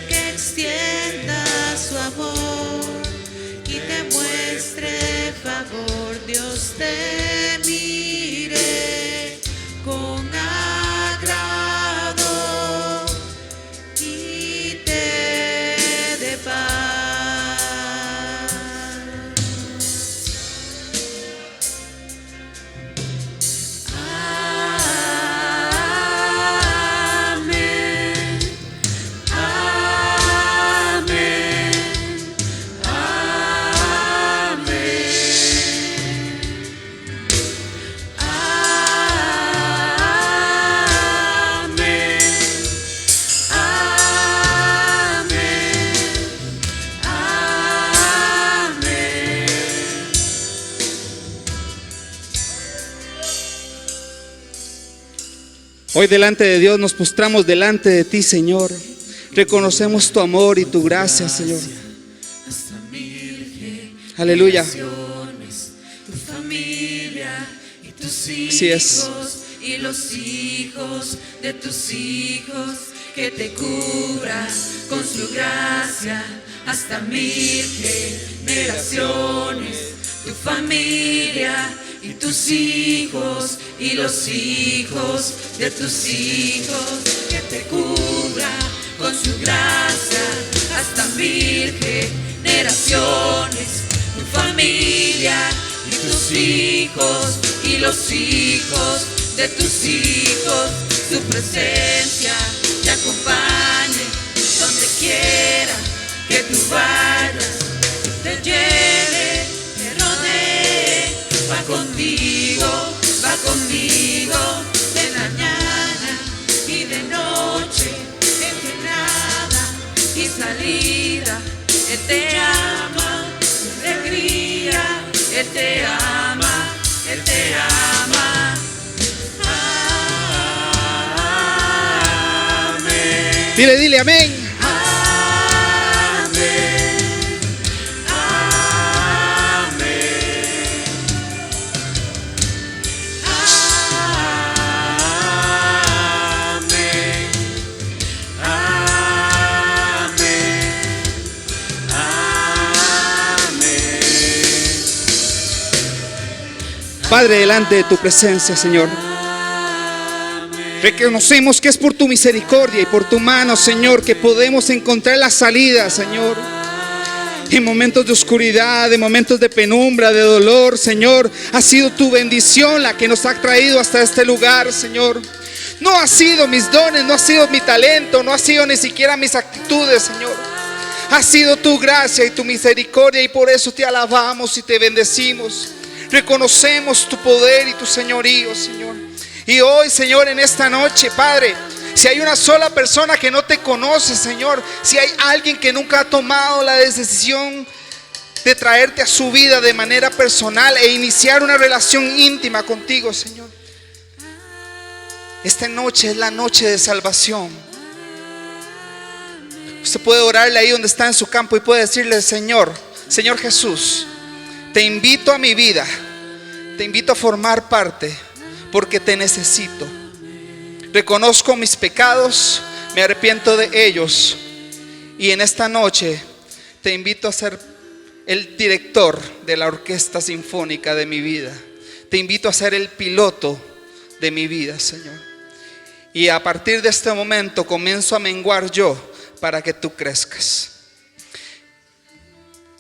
B: que extienda su amor y te muestre favor. Dios te mire con agrado y te dé paz. Amén, amén,
A: Hoy delante de Dios nos postramos delante de ti, Señor. Reconocemos tu amor y tu gracia, Señor. Aleluya.
B: tu familia y tus
A: Así es.
B: hijos y los hijos de tus hijos, que te cubra con su gracia hasta 1000 generaciones. Tu familia y tus hijos y los hijos de tus hijos, que te cubra con su gracia hasta 1000 generaciones. Tu familia y tus hijos y los hijos de tus hijos, tu presencia te acompañe donde quiera que tú vayas, te lleve, te rodee, va conmigo de mañana y de noche, entrada y salida. Él te ama, alegría, Él te ama, Él te ama. Amén.
A: Dile amén. Padre, delante de tu presencia, Señor, reconocemos que es por tu misericordia y por tu mano, Señor, que podemos encontrar la salida, Señor. En momentos de oscuridad, en momentos de penumbra, de dolor, Señor, ha sido tu bendición la que nos ha traído hasta este lugar, Señor. No ha sido mis dones, no ha sido mi talento, no ha sido ni siquiera mis actitudes, Señor. Ha sido tu gracia y tu misericordia, y por eso te alabamos y te bendecimos. Reconocemos tu poder y tu señorío, Señor. Y hoy, Señor, en esta noche, Padre, si hay una sola persona que no te conoce, Señor, si hay alguien que nunca ha tomado la decisión de traerte a su vida de manera personal e iniciar una relación íntima contigo, Señor, esta noche es la noche de salvación. Usted puede orarle ahí donde está en su campo y puede decirle: Señor Jesús, te invito a mi vida, te invito a formar parte, porque te necesito. Reconozco mis pecados, me arrepiento de ellos, y en esta noche te invito a ser el director de la orquesta sinfónica de mi vida. Te invito a ser el piloto de mi vida, Señor. Y a partir de este momento comienzo a menguar yo para que tú crezcas.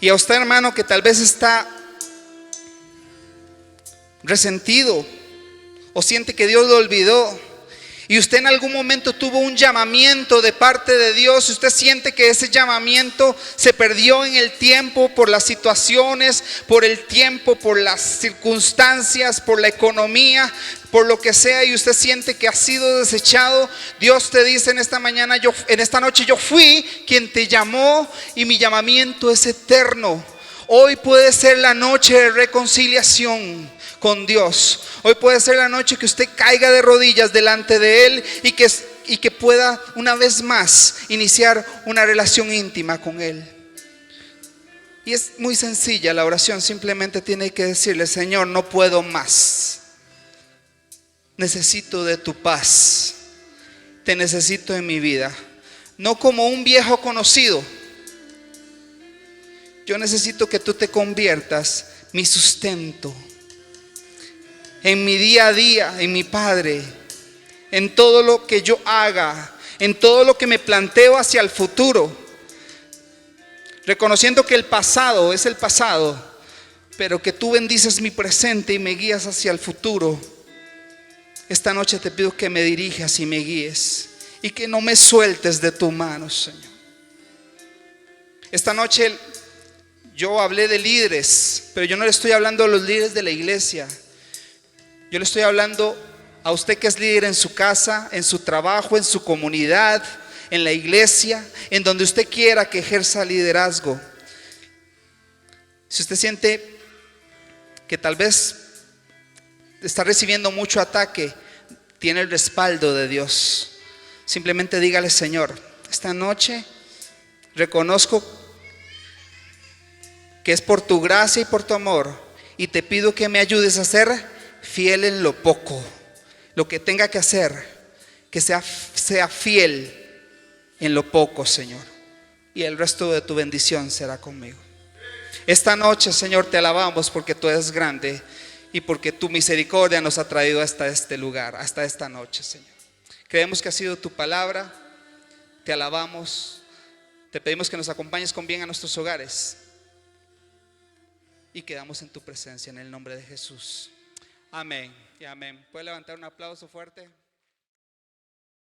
A: Y a usted, hermano, que tal vez está resentido o siente que Dios lo olvidó, y usted en algún momento tuvo un llamamiento de parte de Dios, y usted siente que ese llamamiento se perdió en el tiempo por las situaciones, por el tiempo, por las circunstancias, por la economía, por lo que sea, y usted siente que ha sido desechado, Dios te dice en esta mañana, en esta noche: yo fui quien te llamó y mi llamamiento es eterno. Hoy puede ser la noche de reconciliación con Dios. Hoy puede ser la noche que usted caiga de rodillas delante de Él y que pueda una vez más iniciar una relación íntima con Él. Y es muy sencilla la oración. Simplemente tiene que decirle: Señor, no puedo más. Necesito de tu paz. Te necesito en mi vida. No como un viejo conocido. Yo necesito que tú te conviertas mi sustento, en mi día a día, en mi Padre, en todo lo que yo haga, en todo lo que me planteo hacia el futuro, reconociendo que el pasado es el pasado, pero que tú bendices mi presente y me guías hacia el futuro. Esta noche te pido que me dirijas y me guíes, y que no me sueltes de tu mano, Señor. Esta noche yo hablé de líderes, pero yo no le estoy hablando a los líderes de la iglesia. Yo le estoy hablando a usted que es líder en su casa, en su trabajo, en su comunidad, en la iglesia, en donde usted quiera que ejerza liderazgo. Si usted siente que tal vez está recibiendo mucho ataque, tiene el respaldo de Dios. Simplemente dígale: Señor, esta noche reconozco que es por tu gracia y por tu amor, y te pido que me ayudes a ser fiel en lo poco. Lo que tenga que hacer, que sea fiel en lo poco, Señor, y el resto de tu bendición será conmigo. Esta noche, Señor, te alabamos porque tú eres grande y porque tu misericordia nos ha traído hasta este lugar, hasta esta noche, Señor. Creemos que ha sido tu palabra. Te alabamos. Te pedimos que nos acompañes con bien a nuestros hogares, y quedamos en tu presencia en el nombre de Jesús. Amén y amén. ¿Puede levantar un aplauso fuerte?